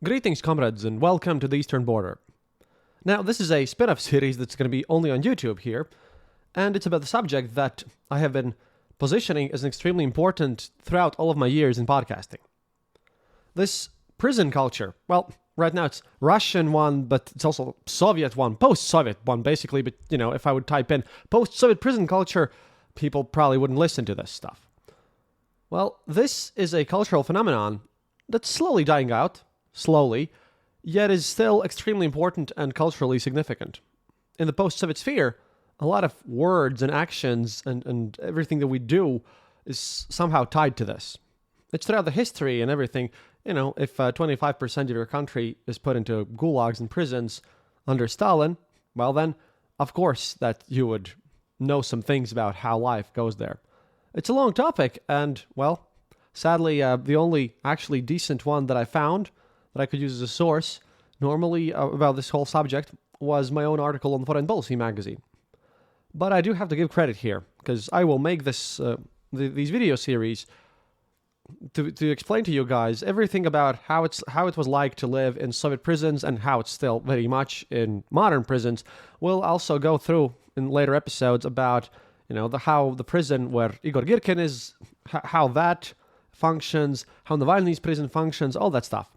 Greetings, comrades, and welcome to the Eastern Border. Now, this is a spin-off series that's going to be only on YouTube here, and it's about the subject that I have been positioning as extremely important throughout all of my years in podcasting. This prison culture, well, right now it's Russian one, but it's also Soviet one, post-Soviet one, basically, but, if I would type in post-Soviet prison culture, people probably wouldn't listen to this stuff. Well, this is a cultural phenomenon that's slowly dying out, yet is still extremely important and culturally significant. In the post-Soviet sphere, a lot of words and actions and everything that we do is somehow tied to this. It's throughout the history and everything. If 25% of your country is put into gulags and prisons under Stalin, well then, of course, that you would know some things about how life goes there. It's a long topic, and, well, sadly, the only actually decent one that I found that I could use as a source, normally about this whole subject, was my own article on Foreign Policy magazine. But I do have to give credit here, because I will make this these video series to explain to you guys everything about how it was like to live in Soviet prisons and how it's still very much in modern prisons. We'll also go through in later episodes about how the prison where Igor Girkin is, how that functions, how Navalny's prison functions, all that stuff.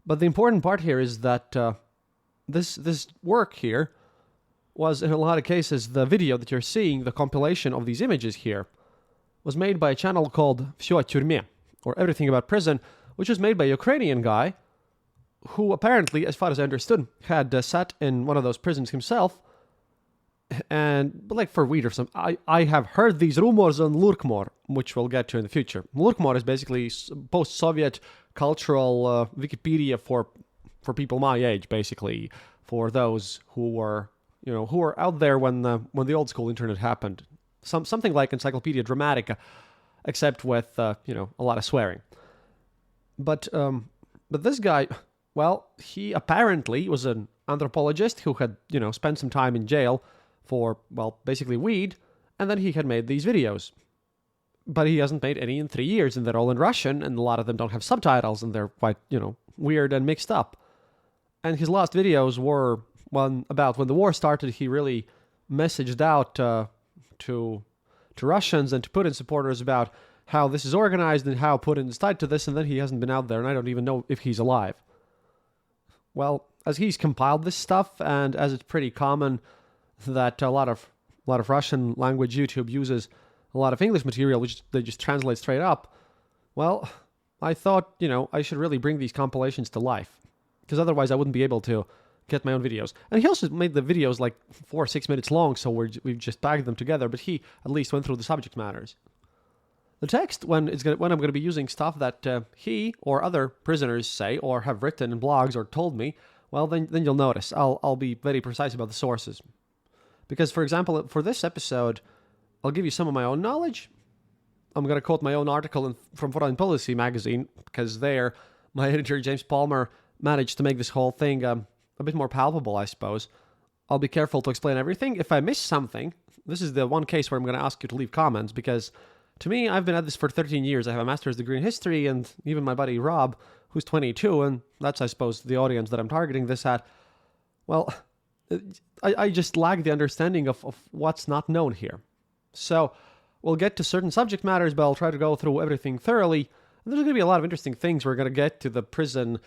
But the important part here is that this work here was, in a lot of cases, the video that you're seeing, the compilation of these images here, was made by a channel called Всё о тюрьме, or Everything About Prison, which was made by a Ukrainian guy who apparently, as far as I understood, had sat in one of those prisons himself, but like for weed or something. I have heard these rumors on Lurkmor, which we'll get to in the future. Lurkmor is basically post-Soviet cultural Wikipedia for people my age, basically, for those who were out there when the old school internet happened. Something like Encyclopedia Dramatica, except with a lot of swearing. But this guy, well, he apparently was an anthropologist who had spent some time in jail for, well, basically weed, and then he had made these videos. But he hasn't made any in 3 years, and they're all in Russian, and a lot of them don't have subtitles, and they're quite, weird and mixed up. And his last videos were about when the war started. He really messaged out to Russians and to Putin supporters about how this is organized and how Putin is tied to this, and then he hasn't been out there, and I don't even know if he's alive. Well, as he's compiled this stuff, and as it's pretty common that a lot of Russian language YouTube uses a lot of English material, which they just translate straight up, well, I thought, I should really bring these compilations to life, because otherwise I wouldn't be able to get my own videos. And he also made the videos like 4 or 6 minutes long, so we've just bagged them together, but he at least went through the subject matters. The text, when I'm going to be using stuff that he or other prisoners say or have written in blogs or told me, well, then you'll notice. I'll be very precise about the sources. Because, for example, for this episode, I'll give you some of my own knowledge. I'm going to quote my own article from Foreign Policy magazine, because there, my editor, James Palmer, managed to make this whole thing a bit more palpable, I suppose. I'll be careful to explain everything. If I miss something, this is the one case where I'm going to ask you to leave comments, because to me, I've been at this for 13 years. I have a master's degree in history, and even my buddy Rob, who's 22, and that's, I suppose, the audience that I'm targeting this at, well, I just lack the understanding of what's not known here. So we'll get to certain subject matters, but I'll try to go through everything thoroughly. And there's going to be a lot of interesting things. We're going to get to the prison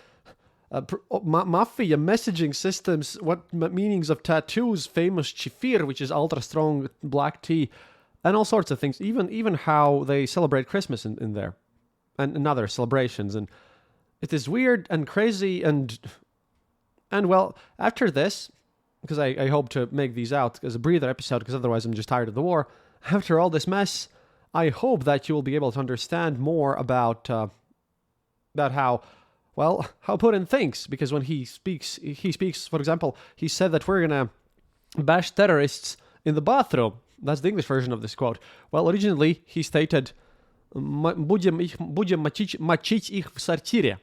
mafia messaging systems, what meanings of tattoos, famous chifir, which is ultra-strong black tea, and all sorts of things. Even how they celebrate Christmas in there, and other celebrations. And it is weird and crazy, and well, after this, because I hope to make these out as a breather episode, because otherwise I'm just tired of the war. After all this mess, I hope that you will be able to understand more about how Putin thinks. Because when he speaks, for example, he said that we're going to bash terrorists in the bathroom. That's the English version of this quote. Well, originally, he stated, будем мочить их в сортире.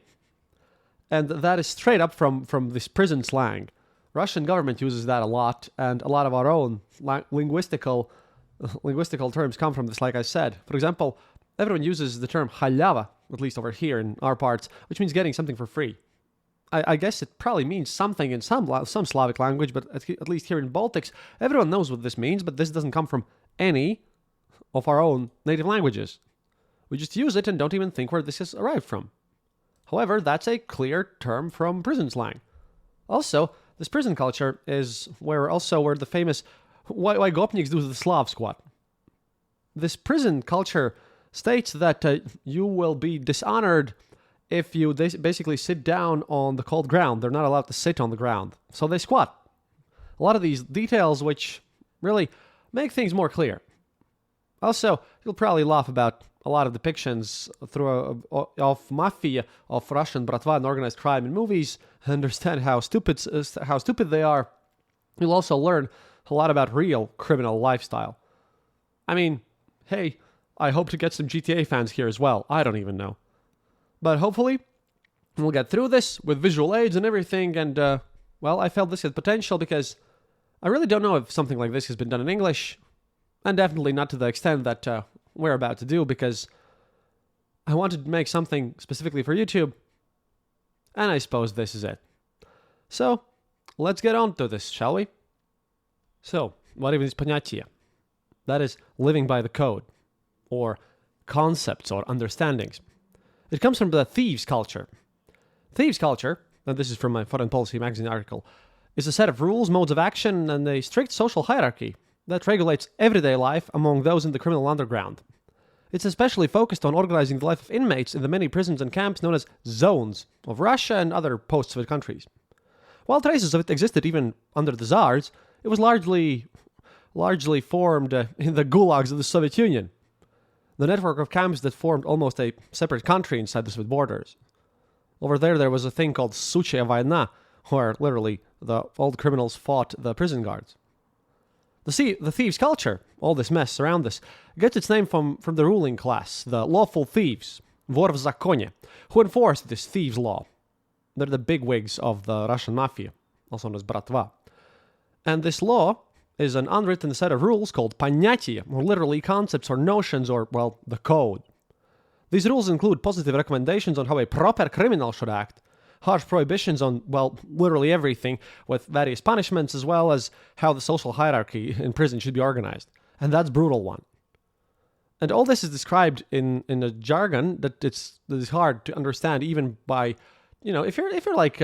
And that is straight up from this prison slang. Russian government uses that a lot, and a lot of our own linguistical terms come from this, like I said. For example, everyone uses the term halyava, at least over here in our parts, which means getting something for free. I guess it probably means something in some Slavic language, but at least here in Baltics, everyone knows what this means, but this doesn't come from any of our own native languages. We just use it and don't even think where this has arrived from. However, that's a clear term from prison slang. Also, this prison culture is where the famous why Gopniks do the Slav squat. This prison culture states that you will be dishonored if you basically sit down on the cold ground. They're not allowed to sit on the ground, so they squat. A lot of these details which really make things more clear. Also, you'll probably laugh about a lot of depictions of Mafiya, of Russian bratva and organized crime in movies, understand how stupid they are. You'll also learn a lot about real criminal lifestyle. I mean, hey, I hope to get some GTA fans here as well. I don't even know. But hopefully, we'll get through this with visual aids and everything, and, I felt this had potential because I really don't know if something like this has been done in English, and definitely not to the extent that we're about to do, because I wanted to make something specifically for YouTube, and I suppose this is it. So, let's get on to this, shall we? So, what even is Ponyatiya? That is living by the code, or concepts or understandings. It comes from the thieves culture. Thieves culture, and this is from my Foreign Policy magazine article, is a set of rules, modes of action, and a strict social hierarchy that regulates everyday life among those in the criminal underground. It's especially focused on organizing the life of inmates in the many prisons and camps known as zones of Russia and other post-Soviet countries. While traces of it existed even under the Tsars, it was largely formed in the gulags of the Soviet Union, the network of camps that formed almost a separate country inside the Soviet borders. Over there was a thing called Suchaya Vayna, where literally the old criminals fought the prison guards. The thieves' culture, all this mess around this, gets its name from the ruling class, the lawful thieves, vor v zakonie, who enforce this thieves' law. They're the bigwigs of the Russian Mafiya, also known as bratva. And this law is an unwritten set of rules called Ponyatiya, or literally concepts or notions or, the code. These rules include positive recommendations on how a proper criminal should act, harsh prohibitions on, literally everything, with various punishments, as well as how the social hierarchy in prison should be organized. And that's brutal one. And all this is described in a jargon that is hard to understand even by, if you're like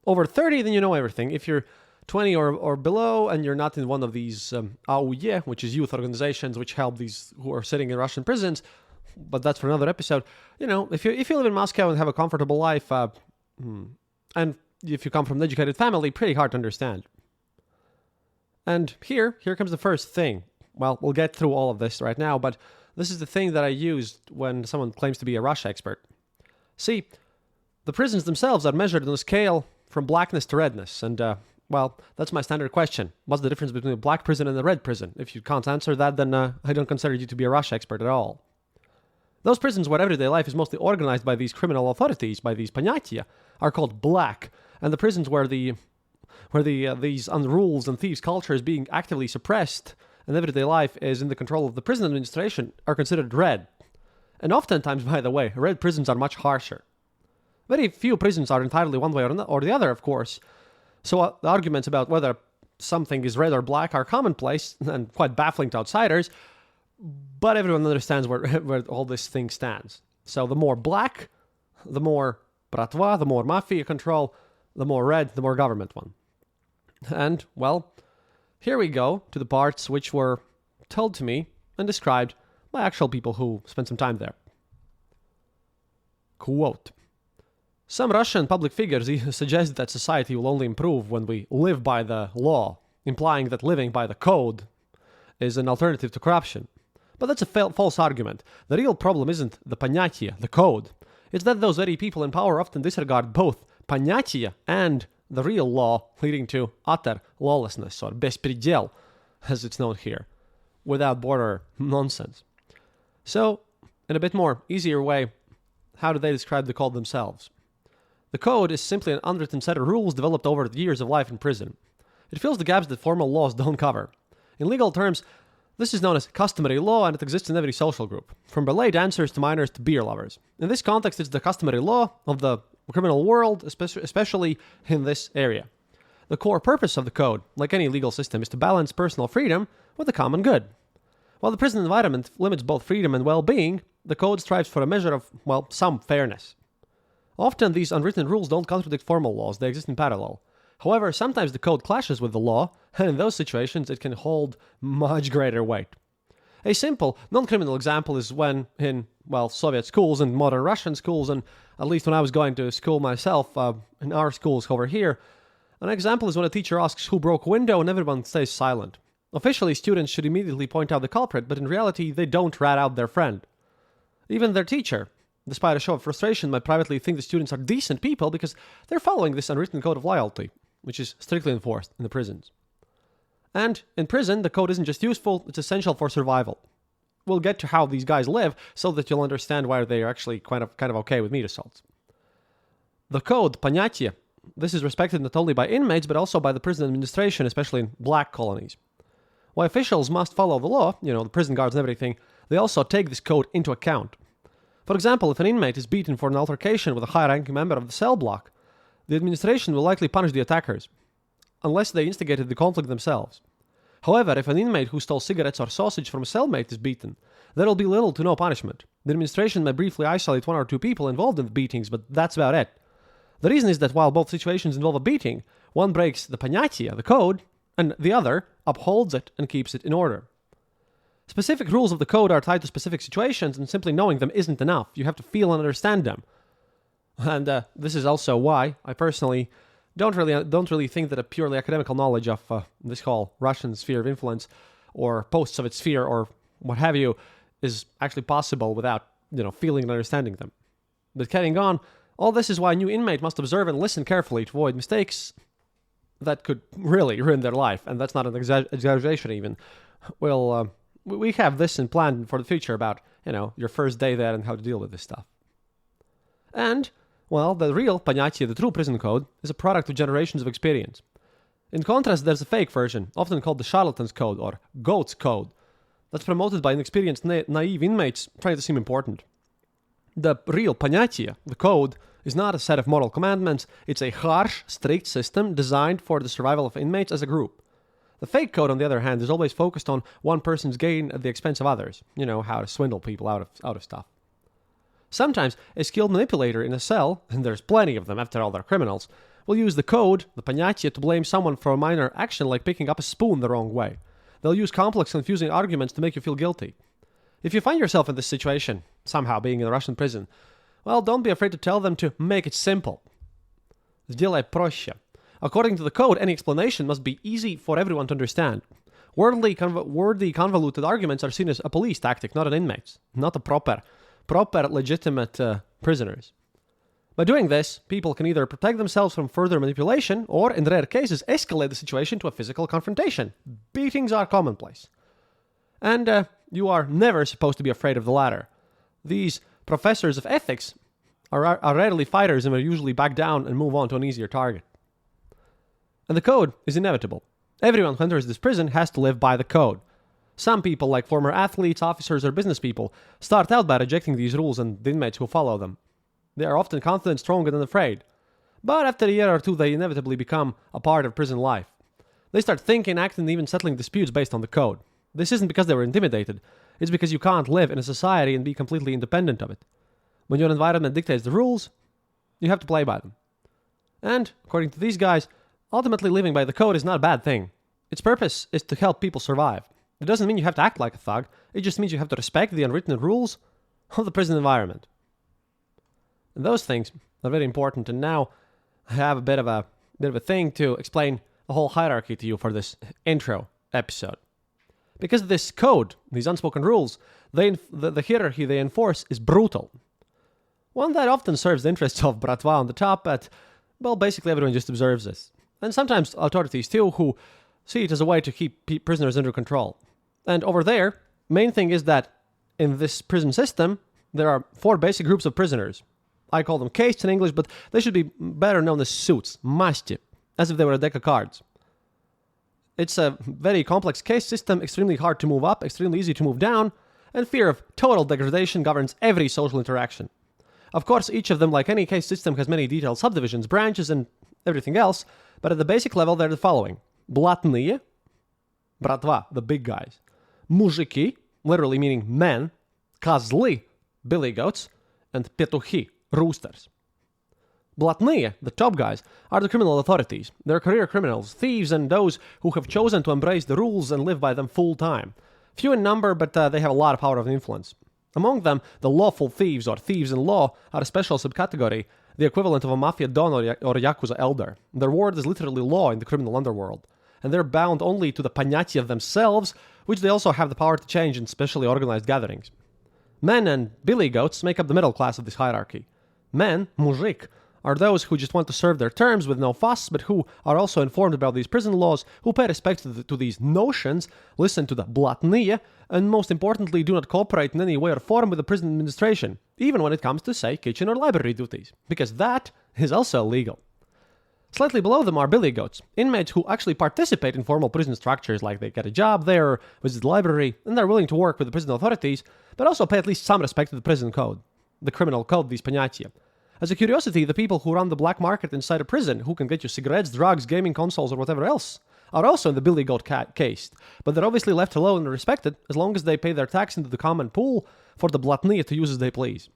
over 30, then you know everything. If you're 20 or below, and you're not in one of these AUE, which is youth organizations which help these who are sitting in Russian prisons, but that's for another episode. If you live in Moscow and have a comfortable life, and if you come from an educated family, pretty hard to understand. And here comes the first thing. Well, we'll get through all of this right now, but this is the thing that I used when someone claims to be a Russia expert. See, the prisons themselves are measured on a scale from blackness to redness, and that's my standard question. What's the difference between a black prison and a red prison? If you can't answer that, then I don't consider you to be a Russia expert at all. Those prisons where everyday life is mostly organized by these criminal authorities, by these Ponyatiya, are called black, and the prisons where these rules and thieves culture is being actively suppressed and everyday life is in the control of the prison administration are considered red. And oftentimes, by the way, red prisons are much harsher. Very few prisons are entirely one way or the other, of course. So the arguments about whether something is red or black are commonplace and quite baffling to outsiders, but everyone understands where all this thing stands. So the more black, the more bratva, the more Mafiya control, the more red, the more government one. And, here we go to the parts which were told to me and described by actual people who spent some time there. Quote, some Russian public figures suggest that society will only improve when we live by the law, implying that living by the code is an alternative to corruption. But that's a false argument. The real problem isn't the Ponyatiya, the code. It's that those very people in power often disregard both Ponyatiya and the real law, leading to utter lawlessness, or bespredel, as it's known here, without border nonsense. So, in a bit more easier way, how do they describe the code themselves? The code is simply an unwritten set of rules developed over the years of life in prison. It fills the gaps that formal laws don't cover. In legal terms, this is known as customary law, and it exists in every social group, from ballet dancers to miners to beer lovers. In this context, it's the customary law of the criminal world, especially in this area. The core purpose of the code, like any legal system, is to balance personal freedom with the common good. While the prison environment limits both freedom and well-being, the code strives for a measure of, well, some fairness. Often these unwritten rules don't contradict formal laws, they exist in parallel. However, sometimes the code clashes with the law, and in those situations it can hold much greater weight. A simple, non-criminal example is when in, well, Soviet schools and modern Russian schools, and at least when I was going to school myself, in our schools over here, an example is when a teacher asks who broke a window and everyone stays silent. Officially, students should immediately point out the culprit, but in reality, they don't rat out their friend. Even their teacher, despite a show of frustration, might privately think the students are decent people because they're following this unwritten code of loyalty, which is strictly enforced in the prisons. And in prison, the code isn't just useful, it's essential for survival. We'll get to how these guys live so that you'll understand why they are actually kind of okay with meat assaults. The code, Ponyatiya, this is respected not only by inmates but also by the prison administration, especially in black colonies. While officials must follow the law, the prison guards and everything, they also take this code into account. For example, if an inmate is beaten for an altercation with a high-ranking member of the cell block, the administration will likely punish the attackers, unless they instigated the conflict themselves. However, if an inmate who stole cigarettes or sausage from a cellmate is beaten, there will be little to no punishment. The administration may briefly isolate one or two people involved in the beatings, but that's about it. The reason is that while both situations involve a beating, one breaks the Ponyatiya, the code, and the other upholds it and keeps it in order. Specific rules of the code are tied to specific situations, and simply knowing them isn't enough. You have to feel and understand them. And this is also why I personally don't really think that a purely academical knowledge of this whole Russian sphere of influence or post-Soviet sphere or what have you is actually possible without, feeling and understanding them. But carrying on, all this is why a new inmate must observe and listen carefully to avoid mistakes that could really ruin their life, and that's not an exaggeration even. Well, we have this in plan for the future about, your first day there and how to deal with this stuff. And, well, the real Ponyatiya, the true prison code, is a product of generations of experience. In contrast, there's a fake version, often called the charlatan's code or goat's code, that's promoted by inexperienced, naive inmates trying to seem important. The real Ponyatiya, the code, is not a set of moral commandments, it's a harsh, strict system designed for the survival of inmates as a group. The fake code, on the other hand, is always focused on one person's gain at the expense of others. How to swindle people out of stuff. Sometimes, a skilled manipulator in a cell, and there's plenty of them after all they're criminals, will use the code, the Ponyatiya, to blame someone for a minor action like picking up a spoon the wrong way. They'll use complex, confusing arguments to make you feel guilty. If you find yourself in this situation, somehow being in a Russian prison, well, don't be afraid to tell them to make it simple. Сделай проще. According to the code, any explanation must be easy for everyone to understand. Wordy, convoluted arguments are seen as a police tactic, not an inmate's, not a proper legitimate prisoners. By doing this, people can either protect themselves from further manipulation or, in rare cases, escalate the situation to a physical confrontation. Beatings are commonplace. And you are never supposed to be afraid of the latter. These professors of ethics are rarely fighters and will usually back down and move on to an easier target. And the code is inevitable. Everyone who enters this prison has to live by the code. Some people, like former athletes, officers, or business people, start out by rejecting these rules and the inmates who follow them. They are often confident, stronger than afraid. But after a year or two, they inevitably become a part of prison life. They start thinking, acting, and even settling disputes based on the code. This isn't because they were intimidated. It's because you can't live in a society and be completely independent of it. When your environment dictates the rules, you have to play by them. And, according to these guys, ultimately living by the code is not a bad thing. Its purpose is to help people survive. It doesn't mean you have to act like a thug. It just means you have to respect the unwritten rules of the prison environment. And those things are very important. And now I have a bit of a thing to explain the whole hierarchy to you for this intro episode. Because this code, these unspoken rules, the hierarchy they enforce is brutal. One that often serves the interests of bratva on the top, but, well, basically everyone just observes this. And sometimes authorities too, who see it as a way to keep prisoners under control. And over there, main thing is that in this prison system, there are 4 basic groups of prisoners. I call them castes in English, but they should be better known as suits, masti, as if they were a deck of cards. It's a very complex caste system, extremely hard to move up, extremely easy to move down, and fear of total degradation governs every social interaction. Of course, each of them, like any caste system, has many detailed subdivisions, branches, and everything else, but at the basic level, they're the following. Blatnie, bratva, the big guys. Muzhiki, literally meaning men. Kazli, billy goats. And petuhi, roosters. Blatnie, the top guys, are the criminal authorities. They're career criminals, thieves, and those who have chosen to embrace the rules and live by them full time. Few in number, but they have a lot of power of influence. Among them, the lawful thieves, or thieves in law, are a special subcategory, the equivalent of a mafia don or yakuza elder. Their word is literally law in the criminal underworld, and they're bound only to the Ponyatiya themselves, which they also have the power to change in specially organized gatherings. Men and billy goats make up the middle class of this hierarchy. Men, muzhik, are those who just want to serve their terms with no fuss, but who are also informed about these prison laws, who pay respect to these notions, listen to the blatnie, and most importantly do not cooperate in any way or form with the prison administration, even when it comes to, say, kitchen or library duties, because that is also illegal. Slightly below them are billy goats, inmates who actually participate in formal prison structures, like they get a job there, visit the library, and they're willing to work with the prison authorities, but also pay at least some respect to the prison code, the criminal code, these Ponyatiya. As a curiosity, the people who run the black market inside a prison, who can get you cigarettes, drugs, gaming consoles, or whatever else, are also in the billy goat caste, but they're obviously left alone and respected as long as they pay their tax into the common pool for the blatnie to use as they please.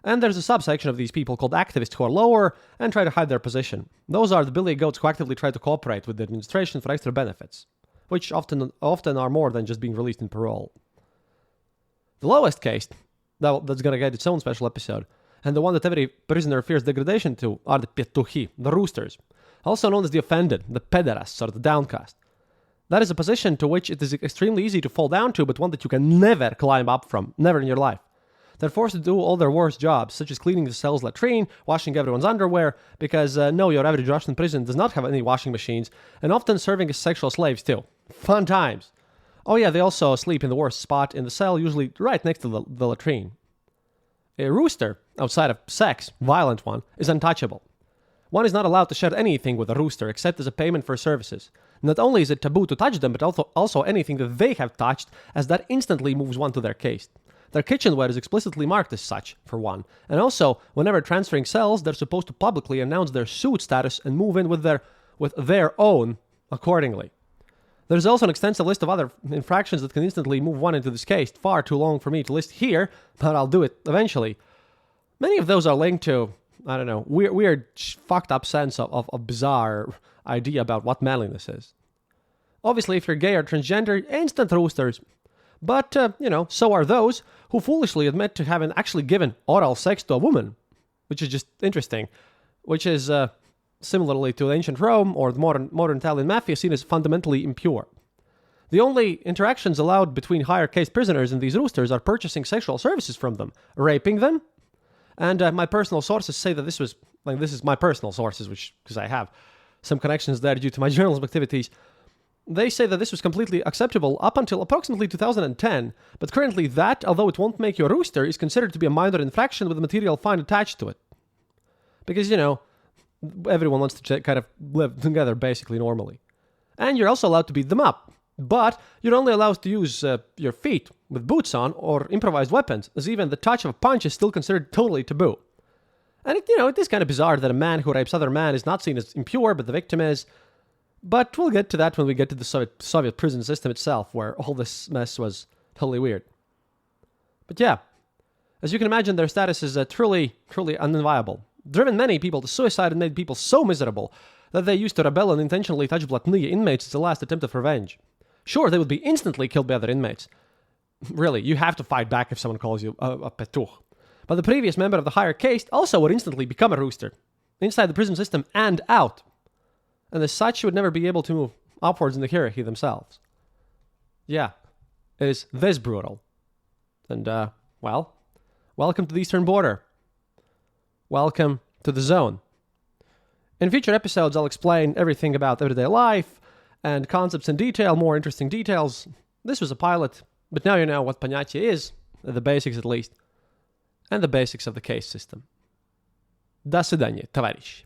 And there's a subsection of these people called activists who are lower and try to hide their position. Those are the billy goats who actively try to cooperate with the administration for extra benefits, which often are more than just being released in parole. The lowest caste, that's gonna get its own special episode, and the one that every prisoner fears degradation to, are the petuhi, the roosters, also known as the offended, the pederasts, or the downcast. That is a position to which it is extremely easy to fall down to, but one that you can never climb up from, never in your life. They're forced to do all their worst jobs, such as cleaning the cell's latrine, washing everyone's underwear, because no, your average Russian prison does not have any washing machines, and often serving as sexual slaves too. Fun times. Oh yeah, they also sleep in the worst spot in the cell, usually right next to the latrine. A rooster, outside of sex, violent one, is untouchable. One is not allowed to share anything with a rooster except as a payment for services. Not only is it taboo to touch them, but also anything that they have touched, as that instantly moves one to their caste. Their kitchenware is explicitly marked as such, for one, and also, whenever transferring cells, they're supposed to publicly announce their suit status and move in with their own accordingly. There's also an extensive list of other infractions that can instantly move one into this case, far too long for me to list here, but I'll do it eventually. Many of those are linked to, I don't know, weird fucked up sense of a bizarre idea about what manliness is. Obviously, if you're gay or transgender, instant roosters. But, so are those who foolishly admit to having actually given oral sex to a woman, which is just interesting, which is, similarly to ancient Rome or the modern Italian mafia, seen as fundamentally impure. The only interactions allowed between higher caste prisoners and these roosters are purchasing sexual services from them, raping them, and my personal sources say that this is my personal sources, because I have some connections there due to my journalism activities. They say that this was completely acceptable up until approximately 2010, but currently that, although it won't make you a rooster, is considered to be a minor infraction with a material fine attached to it. Because, everyone wants to kind of live together basically normally. And you're also allowed to beat them up, but you're only allowed to use your feet with boots on or improvised weapons, as even the touch of a punch is still considered totally taboo. And it is kind of bizarre that a man who rapes other man is not seen as impure, but the victim is. But we'll get to that when we get to the Soviet prison system itself, where all this mess was totally weird. But yeah, as you can imagine, their status is truly, truly unviable. Driven many people to suicide and made people so miserable that they used to rebel and intentionally touch blatnie inmates as a last attempt of revenge. Sure, they would be instantly killed by other inmates. Really, you have to fight back if someone calls you a petuch. But the previous member of the higher caste also would instantly become a rooster, inside the prison system and out. And as such, would never be able to move upwards in the hierarchy themselves. Yeah, it is this brutal. And, welcome to the Eastern Border. Welcome to the zone. In future episodes, I'll explain everything about everyday life and concepts in detail, more interesting details. This was a pilot, but now you know what Ponyatiya is, the basics at least, and the basics of the caste system. До свидания, товарищи.